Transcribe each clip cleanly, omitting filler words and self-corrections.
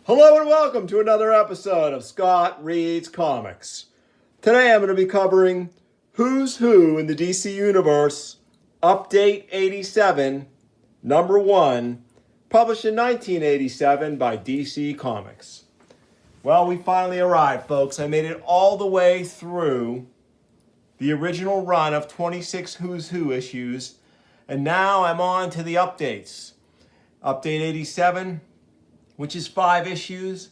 Hello and welcome to another episode of Scott Reads Comics. Today I'm going to be covering Who's Who in the DC Universe, Update 87, number 1, published in 1987 by DC Comics. Well, we finally arrived, folks. I made it all the way through the original run of 26 Who's Who issues, and now I'm on to the updates. Update 87, which is 5 issues,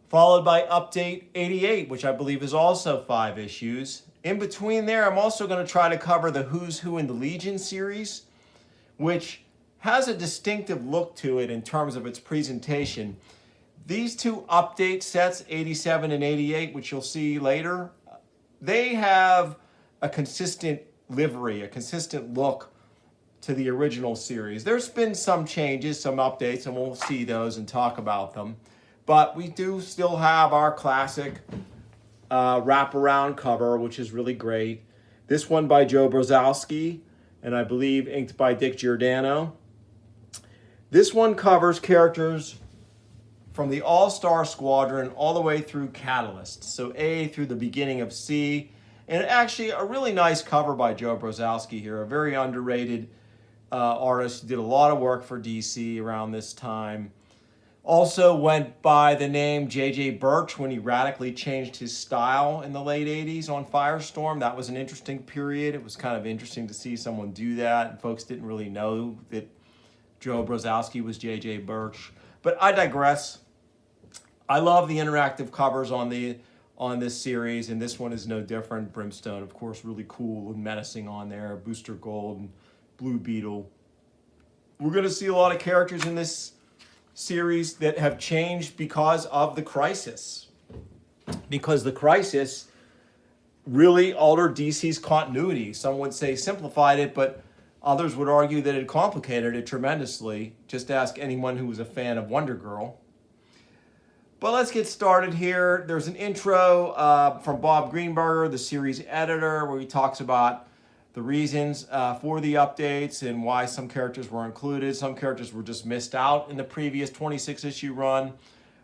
followed by Update 88, which I believe is also 5 issues. In between there, I'm also going to try to cover the Who's Who in the Legion series, which has a distinctive look to it in terms of its presentation. These two update sets, 87 and 88, which you'll see later, they have a consistent livery, a consistent look to the original series. There's been some changes, some updates, and we'll see those and talk about them. But we do still have our classic wraparound cover, which is really great. This one by Joe Brzezowski, and I believe inked by Dick Giordano. This one covers characters from the All-Star Squadron all the way through Catalyst. So A through the beginning of C. And actually a really nice cover by Joe Brzezowski here, a very underrated artist who did a lot of work for DC around this time. Also went by the name J.J. Birch when he radically changed his style in the late 80s on Firestorm. That was an interesting period. It was kind of interesting to see someone do that. And folks didn't really know that Joe Brzezowski was J.J. Birch. But I digress. I love the interactive covers on this series, and this one is no different. Brimstone, of course, really cool and menacing on there. Booster Gold and Blue Beetle. We're going to see a lot of characters in this series that have changed because of the Crisis. Because the Crisis really altered DC's continuity. Some would say simplified it, but others would argue that it complicated it tremendously. Just ask anyone who was a fan of Wonder Girl. But let's get started here. There's an intro from Bob Greenberger, the series editor, where he talks about the reasons for the updates and why some characters were included. Some characters were just missed out in the previous 26-issue run.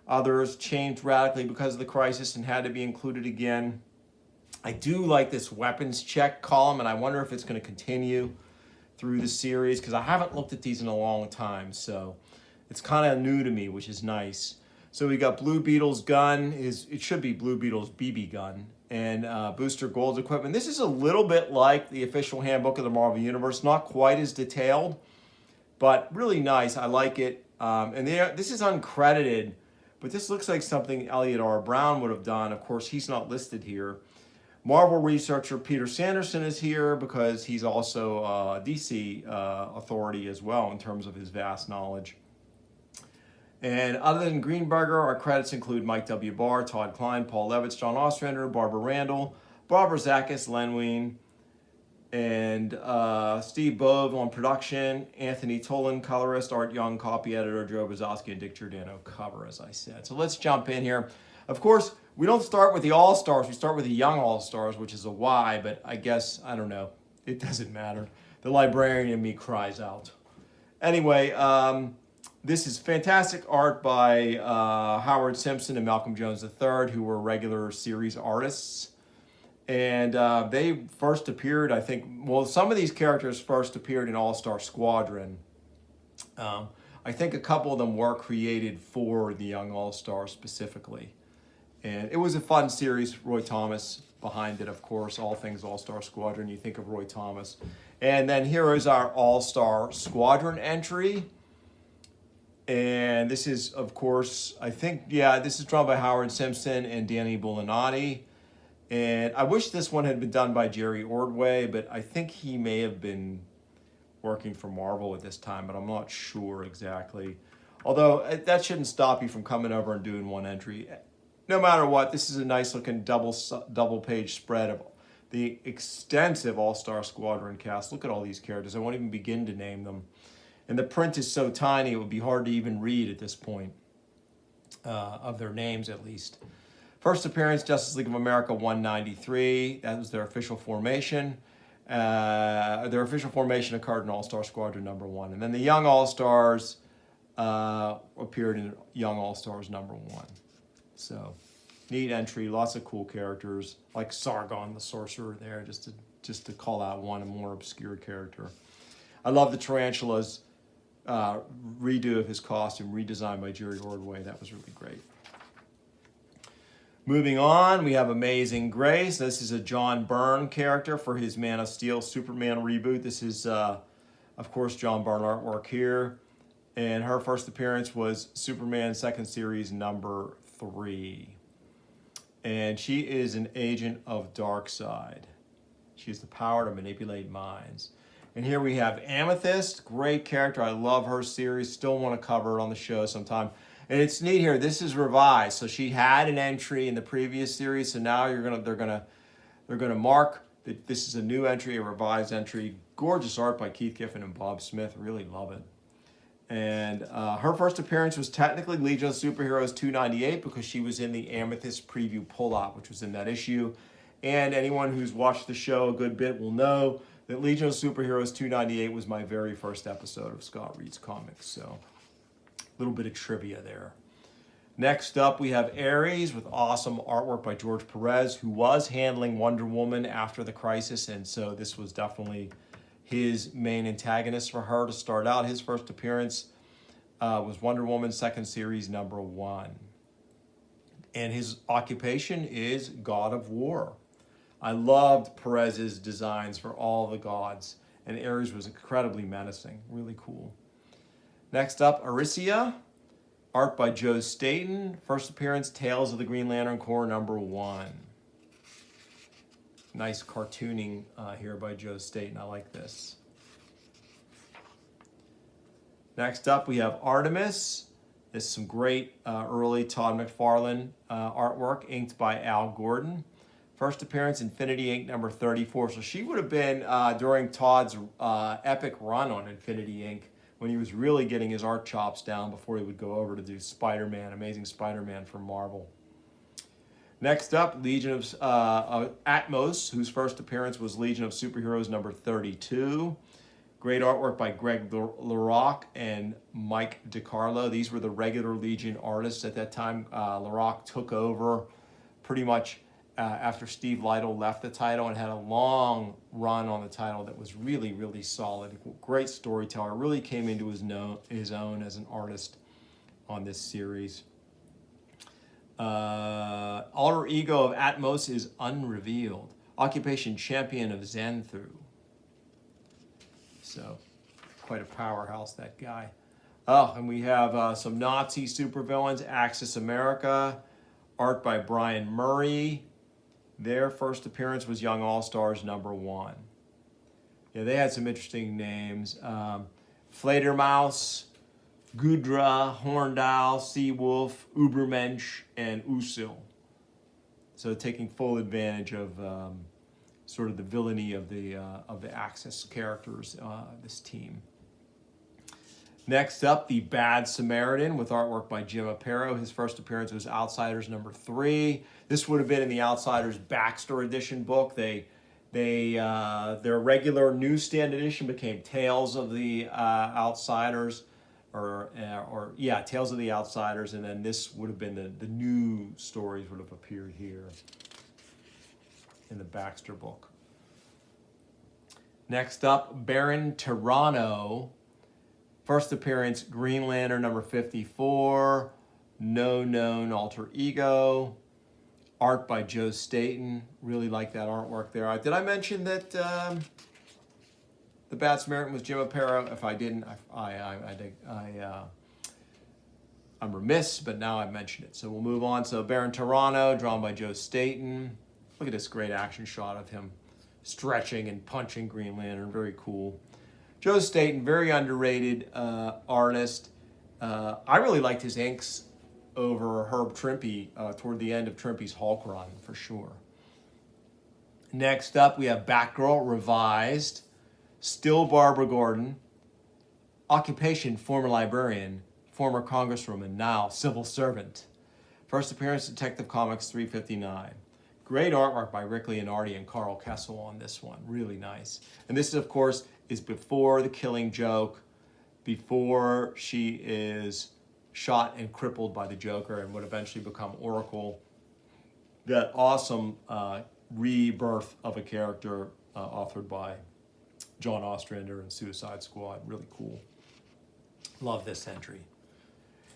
Others changed radically because of the Crisis and had to be included again. I do like this weapons check column, and I wonder if it's going to continue through the series, because I haven't looked at these in a long time, so it's kind of new to me, which is nice. So we got Blue Beetle's gun. It should be Blue Beetle's BB gun. And Booster Gold's equipment. This is a little bit like the official handbook of the Marvel Universe. Not quite as detailed, but really nice. I like it. This is uncredited, but this looks like something Elliot R. Brown would have done. Of course, he's not listed here. Marvel researcher Peter Sanderson is here because he's also a DC authority as well in terms of his vast knowledge. And other than Greenberger, our credits include Mike W. Barr, Todd Klein, Paul Levitz, John Ostrander, Barbara Randall, Barbara Zakis, Len Wein, and Steve Bove on production, Anthony Tolan, colorist, Art Young, copy editor, Joe Brzezowski, and Dick Giordano cover, as I said. So let's jump in here. Of course, we don't start with the All-Stars. We start with the Young All-Stars, which is a Y, but I guess, I don't know. It doesn't matter. The librarian in me cries out. Anyway, this is fantastic art by Howard Simpson and Malcolm Jones III, who were regular series artists. And they first appeared, I think, well, some of these characters first appeared in All-Star Squadron. I think a couple of them were created for the Young All-Stars specifically. And it was a fun series. Roy Thomas behind it, of course. All things All-Star Squadron, you think of Roy Thomas. And then here is our All-Star Squadron entry. And this is, of course, I think, yeah, this is drawn by Howard Simpson and Danny Bulanati. And I wish this one had been done by Jerry Ordway, but I think he may have been working for Marvel at this time, but I'm not sure exactly. Although that shouldn't stop you from coming over and doing one entry. No matter what, this is a nice looking double page spread of the extensive All-Star Squadron cast. Look at all these characters. I won't even begin to name them. And the print is so tiny, it would be hard to even read at this point, of their names at least. First appearance, Justice League of America 193. That was their official formation. Their official formation occurred in All-Star Squadron number 1. And then the Young All-Stars, appeared in Young All-Stars #1. So, neat entry, lots of cool characters, like Sargon the Sorcerer there, just to call out one, a more obscure character. I love the Tarantula's redo of his costume, redesigned by Jerry Ordway. That was really great. Moving on, we have Amazing Grace. This is a John Byrne character for his Man of Steel Superman reboot. This is, of course, John Byrne artwork here. And her first appearance was Superman 2nd Series #3. And she is an agent of Darkseid. She has the power to manipulate minds. And here we have Amethyst, great character. I love her series. Still want to cover it on the show sometime. And it's neat here. This is revised. So she had an entry in the previous series. So now they're gonna mark that this is a new entry, a revised entry. Gorgeous art by Keith Giffen and Bob Smith. Really love it. And her first appearance was technically Legion of Superheroes 298 because she was in the Amethyst preview pull-out, which was in that issue. And anyone who's watched the show a good bit will know that Legion of Superheroes 298 was my very first episode of Scott Reed's Comics. So a little bit of trivia there. Next up, we have Ares with awesome artwork by George Perez, who was handling Wonder Woman after the Crisis. And so this was definitely his main antagonist for her to start out. His first appearance was Wonder Woman 2nd Series #1. And his occupation is God of War. I loved Perez's designs for all the gods, and Ares was incredibly menacing, really cool. Next up, Arisia, art by Joe Staton. First appearance, Tales of the Green Lantern Corps #1. Nice cartooning here by Joe Staton. I like this. Next up, we have Artemis. This is some great early Todd McFarlane artwork, inked by Al Gordon. First appearance, Infinity Inc. #34. So she would have been during Todd's epic run on Infinity Inc. when he was really getting his art chops down before he would go over to do Spider-Man, Amazing Spider-Man for Marvel. Next up, Legion of Atmos, whose first appearance was Legion of Superheroes #32. Great artwork by Greg LaRocque and Mike DiCarlo. These were the regular Legion artists at that time. LaRocque took over pretty much after Steve Lytle left the title and had a long run on the title that was really, really solid. Great storyteller. Really came into his own as an artist on this series. Alter ego of Atmos is unrevealed. Occupation champion of Xanathu. So, quite a powerhouse, that guy. Oh, and we have some Nazi supervillains, Axis America, art by Brian Murray. Their first appearance was Young All-Stars #1. Yeah, they had some interesting names. Fledermaus, Gudra, Horndal, Seawolf, Ubermensch, and Usil. So taking full advantage of sort of the villainy of the Axis characters, this team. Next up, The Bad Samaritan with artwork by Jim Aparo. His first appearance was Outsiders #3. This would have been in the Outsiders Baxter edition book. Their regular newsstand edition became Tales of the Outsiders, Tales of the Outsiders, and then this would have been the new stories would have appeared here in the Baxter book. Next up, Baron Tyranno. First appearance, Green Lantern #54. No known alter ego. Art by Joe Staton. Really like that artwork there. Did I mention that The Bad Samaritan was Jim Aparo? If I didn't, I'm remiss, but now I've mentioned it. So we'll move on. So Baron Tyranno, drawn by Joe Staton. Look at this great action shot of him stretching and punching Green Lantern. Very cool. Joe Staton, very underrated artist. I really liked his inks over Herb Trimpe toward the end of Trimpe's Hulk run, for sure. Next up, we have Batgirl revised. Still Barbara Gordon. Occupation, former librarian, former congresswoman, now civil servant. First appearance, Detective Comics 359. Great artwork by Rick Leonardi and Carl Kessel on this one. Really nice. And this, of course, is before The Killing Joke before she is shot and crippled by the Joker and would eventually become Oracle. That awesome rebirth of a character authored by John Ostrander and Suicide Squad. Really cool. Love this entry.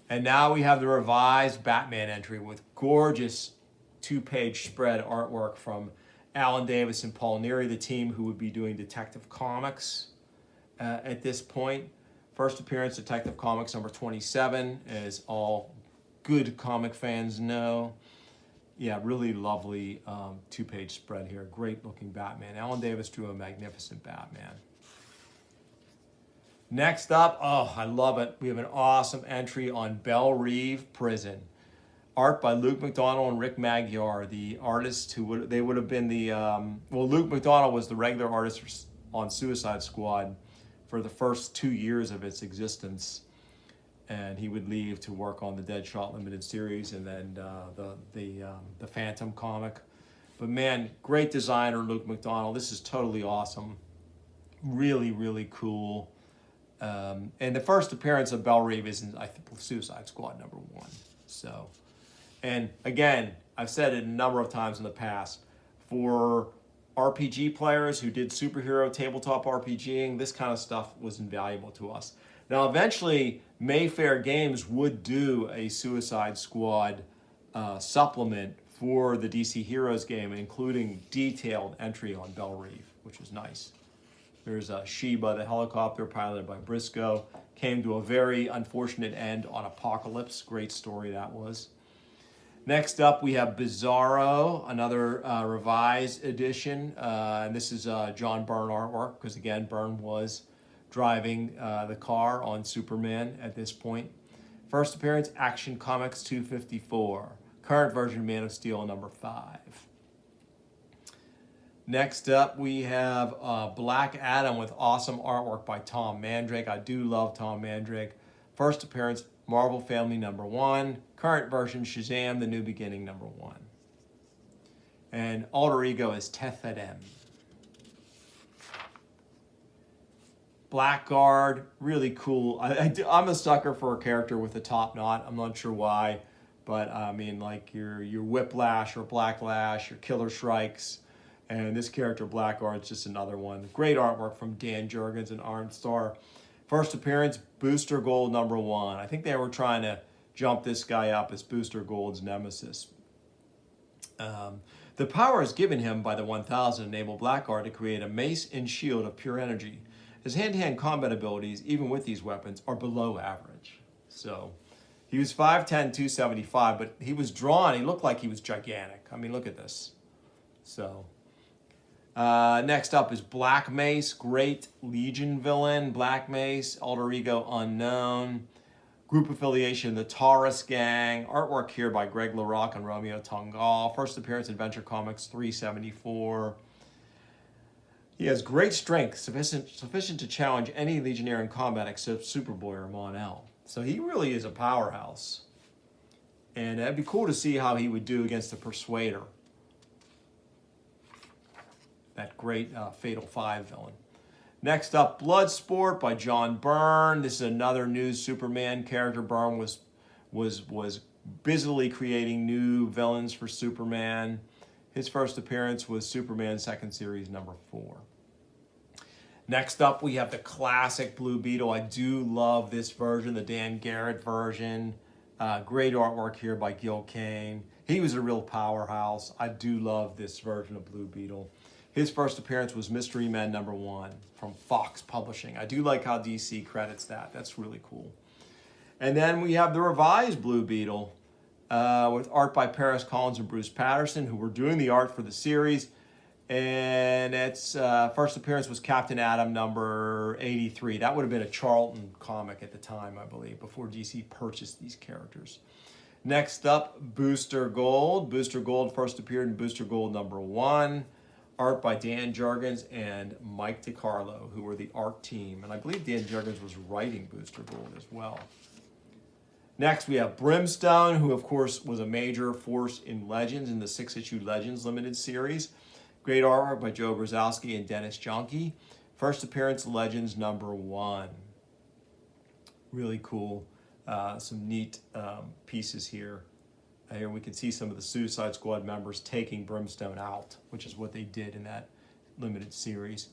And now we have the revised Batman entry with gorgeous two-page spread artwork from Alan Davis and Paul Neary, the team who would be doing Detective Comics at this point. First appearance, Detective Comics number 27, as all good comic fans know. Yeah, really lovely two-page spread here. Great looking Batman. Alan Davis drew a magnificent Batman. Next up, oh, I love it. We have an awesome entry on Belle Reve Prison. Art by Luke McDonnell and Rick Magyar, the artists who would have been the, Luke McDonnell was the regular artist on Suicide Squad for the first 2 years of its existence. And he would leave to work on the Deadshot Limited series and then the Phantom comic. But man, great designer, Luke McDonnell. This is totally awesome. Really, really cool. And the first appearance of Belle Reve is in, I think, Suicide Squad number 1. So, and again, I've said it a number of times in the past, for RPG players who did superhero tabletop RPGing, this kind of stuff was invaluable to us. Now, eventually, Mayfair Games would do a Suicide Squad supplement for the DC Heroes game, including detailed entry on Belle Reve, which is nice. There's Sheba, the helicopter piloted by Briscoe. Came to a very unfortunate end on Apocalypse. Great story that was. Next up, we have Bizarro, another revised edition. And this is John Byrne artwork, because again, Byrne was driving the car on Superman at this point. First appearance, Action Comics 254. Current version, Man of Steel number 5. Next up, we have Black Adam with awesome artwork by Tom Mandrake. I do love Tom Mandrake. First appearance, Marvel Family number 1. Current version, Shazam, The New Beginning number 1. And alter ego is Tethadem. Blackguard, really cool. I'm a sucker for a character with a top knot. I'm not sure why, but I mean, like your Whiplash or Blacklash, your Killer Shrikes. And this character, Blackguard's just another one. Great artwork from Dan Jurgens and Arn Starr. First appearance, Booster Gold number 1. I think they were trying to jump this guy up as Booster Gold's nemesis. The power is given him by the 1000 enable Blackguard to create a mace and shield of pure energy. His hand-to-hand combat abilities, even with these weapons, are below average. So he was 5'10", 275, but he was drawn. He looked like he was gigantic. I mean, look at this. So next up is Black Mace, great Legion villain. Black Mace, alter ego unknown. Group affiliation, the Taurus Gang. Artwork here by Greg LaRocque and Romeo Tongal. First appearance, Adventure Comics 374. He has great strength, sufficient to challenge any Legionnaire in combat except Superboy or Mon-El. So he really is a powerhouse. And it'd be cool to see how he would do against the Persuader. That great Fatal 5 villain. Next up, Bloodsport by John Byrne. This is another new Superman character. Byrne was busily creating new villains for Superman. His first appearance was Superman 2nd Series number 4. Next up, we have the classic Blue Beetle. I do love this version, the Dan Garrett version. Great artwork here by Gil Kane. He was a real powerhouse. I do love this version of Blue Beetle. His first appearance was Mystery Men number 1 from Fox Publishing. I do like how DC credits that. That's really cool. And then we have the revised Blue Beetle with art by Paris Collins and Bruce Patterson, who were doing the art for the series. And its first appearance was Captain Atom number 83. That would have been a Charlton comic at the time, I believe, before DC purchased these characters. Next up, Booster Gold. Booster Gold first appeared in Booster Gold number 1. Art by Dan Jurgens and Mike DiCarlo, who were the art team. And I believe Dan Jurgens was writing Booster Gold as well. Next, we have Brimstone, who, of course, was a major force in Legends, in the 6-issue Legends limited series. Great artwork by Joe Brzezowski and Dennis Jonke. First appearance, Legends number 1. Really cool. Some neat pieces here. Here we can see some of the Suicide Squad members taking Brimstone out, which is what they did in that limited series.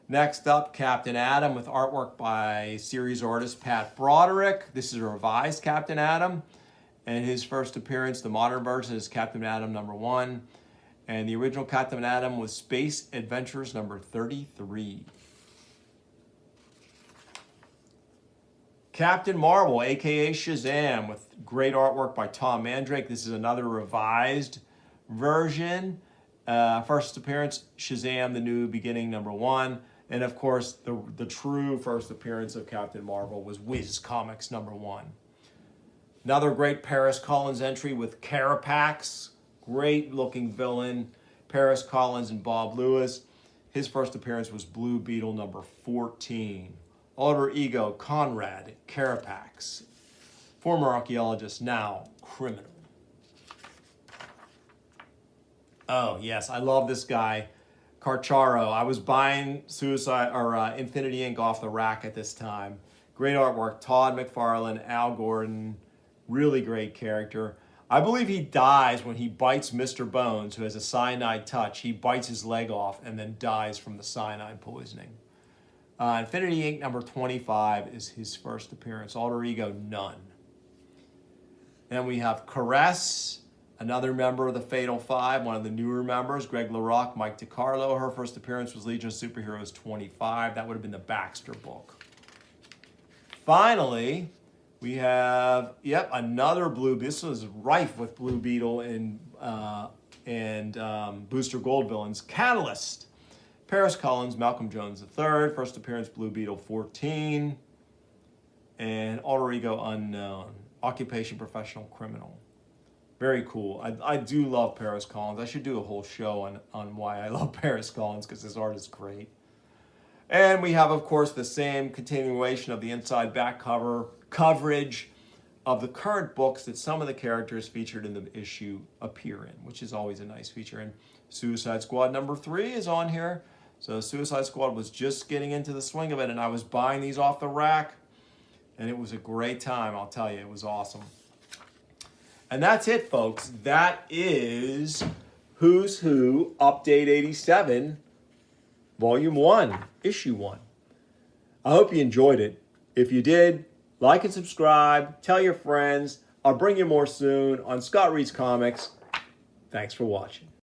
Next up, Captain Atom with artwork by series artist Pat Broderick. This is a revised Captain Atom. And his first appearance, the modern version, is Captain Atom #1. And the original Captain Atom was Space Adventures #33. Captain Marvel, aka Shazam, with great artwork by Tom Mandrake. This is another revised version. First appearance, Shazam, the New Beginning #1. And of course, the true first appearance of Captain Marvel was Wiz Comics #1. Another great Paris Collins entry with Carapax. Great looking villain. Paris Collins and Bob Lewis. His first appearance was Blue Beetle #14. Alter ego Conrad Carapax. Former archaeologist, now criminal. Oh, yes, I love this guy. Carcharo. I was buying Infinity Inc. off the rack at this time. Great artwork. Todd McFarlane, Al Gordon. Really great character. I believe he dies when he bites Mr. Bones, who has a cyanide touch. He bites his leg off and then dies from the cyanide poisoning. Infinity Inc. #25 is his first appearance. Alter ego, none. Then we have Caress, another member of the Fatal Five, one of the newer members, Greg LaRocque, Mike DiCarlo. Her first appearance was Legion of Superheroes 25. That would have been the Baxter book. Finally, we have, another Blue Beetle. This was rife with Blue Beetle and Booster Gold villains. Catalyst. Paris Collins, Malcolm Jones III. First appearance, Blue Beetle 14. And Alter Ego Unknown. Occupation Professional Criminal. Very cool. I do love Paris Collins. I should do a whole show on why I love Paris Collins, because his art is great. And we have, of course, the same continuation of the inside back coverage of the current books that some of the characters featured in the issue appear in, which is always a nice feature. And Suicide Squad #3 is on here. So Suicide Squad was just getting into the swing of it, and I was buying these off the rack, and it was a great time, I'll tell you. It was awesome. And that's it, folks. That is Who's Who Update 87, Volume 1, Issue 1. I hope you enjoyed it. If you did, like and subscribe. Tell your friends. I'll bring you more soon on Scott Reads Comics. Thanks for watching.